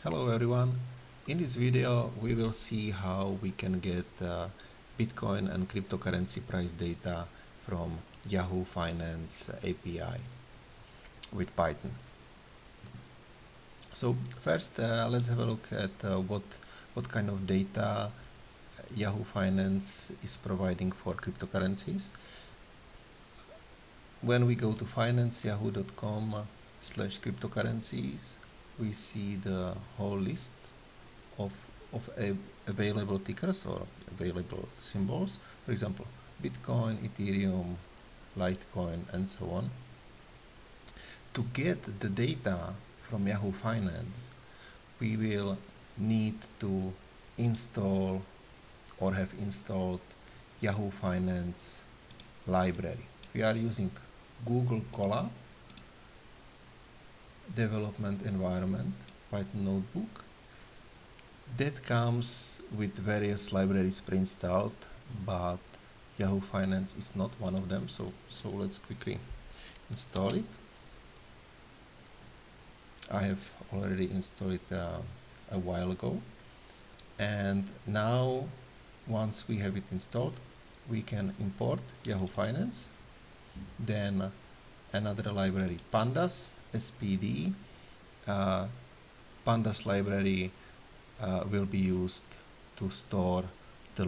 Hello everyone. In this video we will see how we can get Bitcoin and cryptocurrency price data from Yahoo Finance API with Python. So first let's have a look at what kind of data Yahoo Finance is providing for cryptocurrencies. When we go to finance.yahoo.com/cryptocurrencies, we see the whole list of available tickers or available symbols. For example, Bitcoin, Ethereum, Litecoin, and so on. To get the data from Yahoo Finance, we will need to install or have installed Yahoo Finance library. We are using Google Colab development environment, Python notebook. That comes with various libraries pre-installed, but Yahoo Finance is not one of them, so let's quickly install it. I have already installed it a while ago, and now once we have it installed, we can import Yahoo Finance, then another library, Pandas, SPD. Pandas library will be used to store the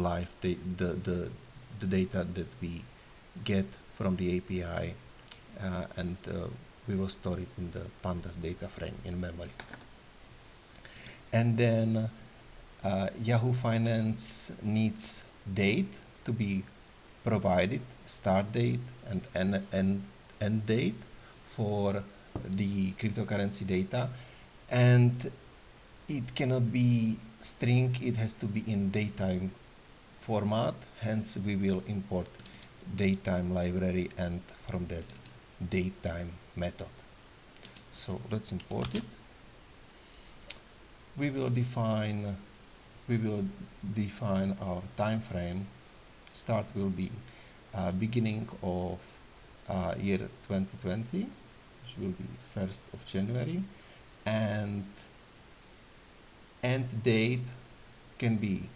the data that we get from the API, and we will store it in the Pandas data frame in memory. And then Yahoo Finance needs date to be provided, start date and end date for the cryptocurrency data, and it cannot be string, it has to be in datetime format, hence we will import datetime library and from that datetime method. So let's import it. We will define our time frame. Start will be beginning of year 2020, which will be 1st of January, and end date can be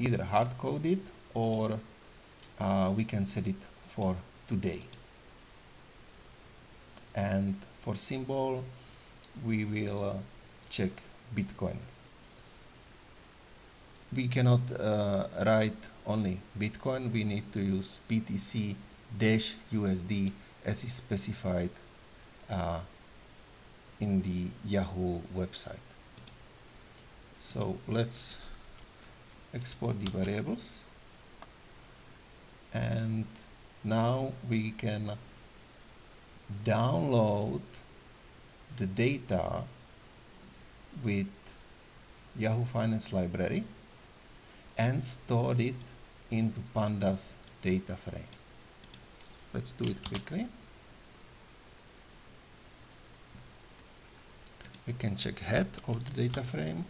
either hard-coded or we can set it for today. And for symbol, we will check Bitcoin. We cannot write only Bitcoin, we need to use BTC-USD as is specified in the Yahoo website. So let's export the variables, and now we can download the data with Yahoo Finance library and store it into Pandas data frame. Let's do it quickly. We can check head of the data frame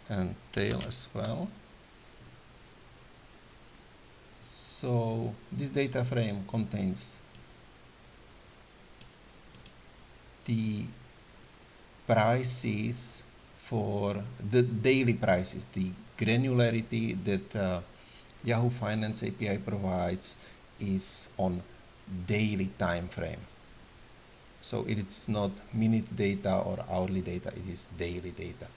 and tail as well. So this data frame contains the prices for the daily prices, the granularity that Yahoo Finance API provides is on daily time frame. So it is not minute data or hourly data, it is daily data.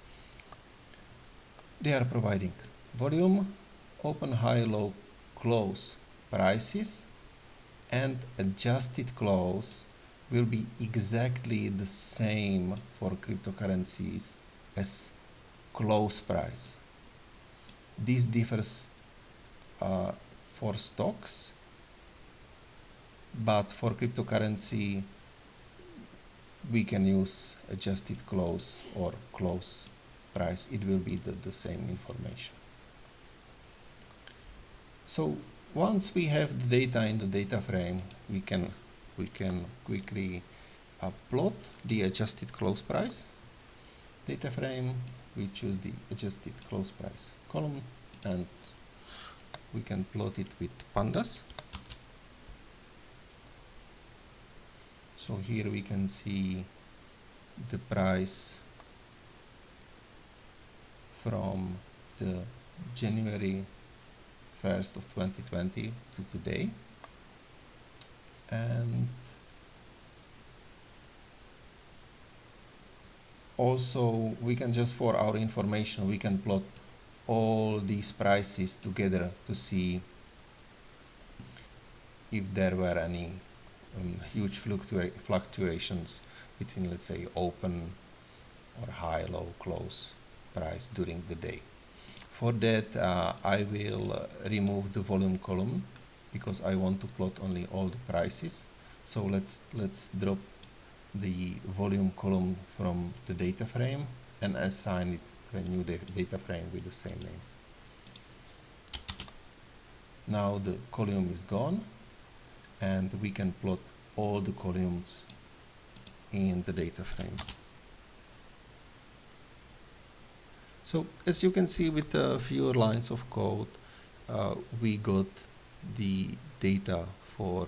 They are providing volume, open, high, low, close prices, and adjusted close will be exactly the same for cryptocurrencies as close price. This differs for stocks, but for cryptocurrency we can use adjusted close or close price. It will be the same information. So once we have the data in the data frame, we can quickly plot the adjusted close price. Data frame, we choose the adjusted close price column, and we can plot it with Pandas. So here we can see the price from the January 1st of 2020 to today, and also we can, just for our information, we can plot all these prices together to see if there were any huge fluctuations between, let's say, open or high, low, close price during the day. For that, I will remove the volume column because I want to plot only all the prices. So let's drop the volume column from the data frame and assign it to a new data frame with the same name. Now the column is gone, and we can plot all the columns in the data frame. So as you can see, with a few lines of code, we got the data for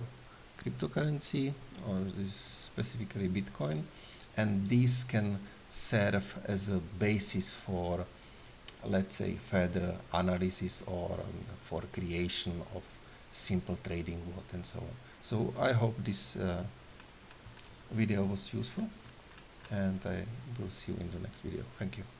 cryptocurrency, or specifically Bitcoin, and this can serve as a basis for, let's say, further analysis or for creation of simple trading bot and so on. So I hope this video was useful, and I will see you in the next video. Thank you.